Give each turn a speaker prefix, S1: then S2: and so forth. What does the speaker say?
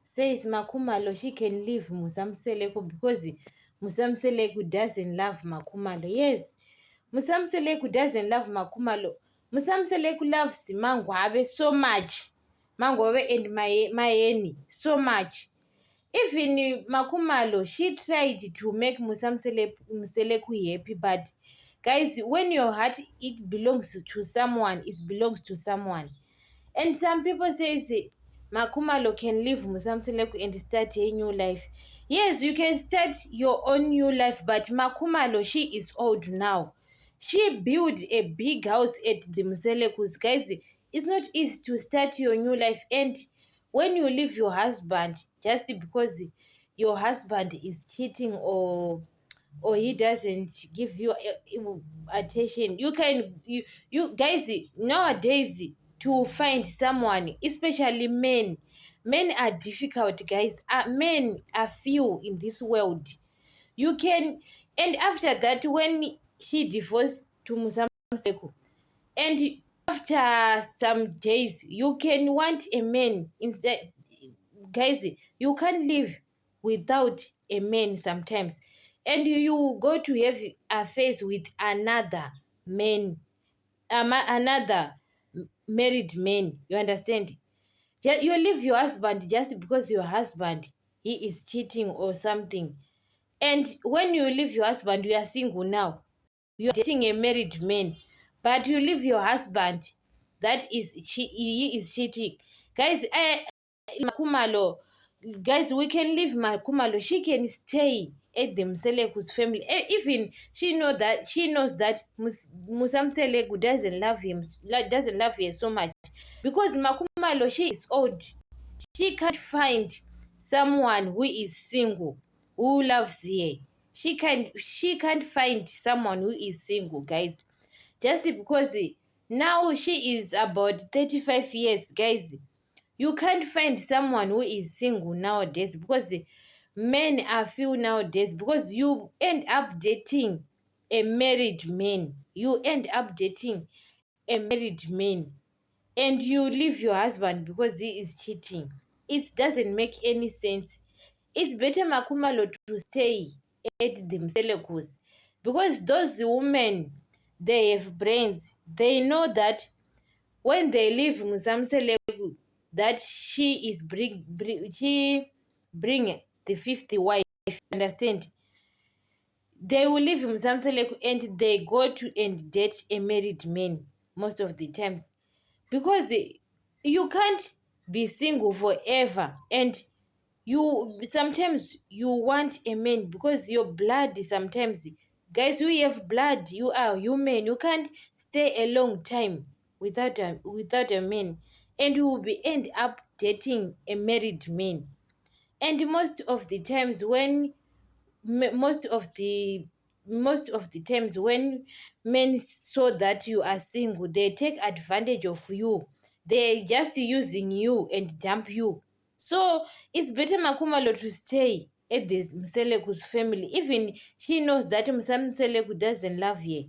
S1: says Makumalo she can leave Musamseleku because Musamseleku doesn't love Makumalo. Yes, Musamseleku doesn't love Makumalo. Musamseleku loves Mangwabe so much. Mangwabe and Mayeni so much. Even Makumalo, she tried to make Museleku happy, but guys, when your heart it belongs to someone, it belongs to someone. And some people say Makumalo can leave Musamseleku and start a new life. Yes, you can start your own new life, but Makumalo, she is old now. She built a big house at the Muselekus. Guys, it's not easy to start your new life. And when you leave your husband, just because your husband is cheating or he doesn't give you attention, you guys nowadays to find someone, especially men are difficult, guys. Men are few in this world. You can, and after that, when she divorced to Musamseko, and after some days you can want a man instead. Guys, you can't live without a man sometimes, and you go to have affairs with another man, another married man, you understand? You leave your husband just because your husband he is cheating or something. And when you leave your husband, you are single now, you're dating a married man, but you leave your husband that is he is cheating. Guys, Makumalo, guys, we can leave Makumalo. She can stay at the Mseleku's family. Even she knows that Musamseleku doesn't love him, doesn't love her so much, because Makumalo, she is old. She can't find someone who is single who loves her. She can't find someone who is single, guys. Just because now she is about 35 years, guys. You can't find someone who is single nowadays because men are few nowadays, because you end up dating a married man. You end up dating a married man and you leave your husband because he is cheating. It doesn't make any sense. It's better Makumalo to stay at the Mselekos, because those women, they have brains. They know that when they leave Musamseleku, that she bring the 50th wife. Understand? They will leave Musamseleku and they go to and date a married man most of the times, because you can't be single forever. And you sometimes you want a man because your blood sometimes, guys, we have blood, you are human, you can't stay a long time without a man, and you will be end up dating a married man. And most of the times when most of the times when men saw that you are single, they take advantage of you. They're just using you and dump you. So it's better Makumalo to stay at this Mseleku's family. Even she knows that Mseleku doesn't love her.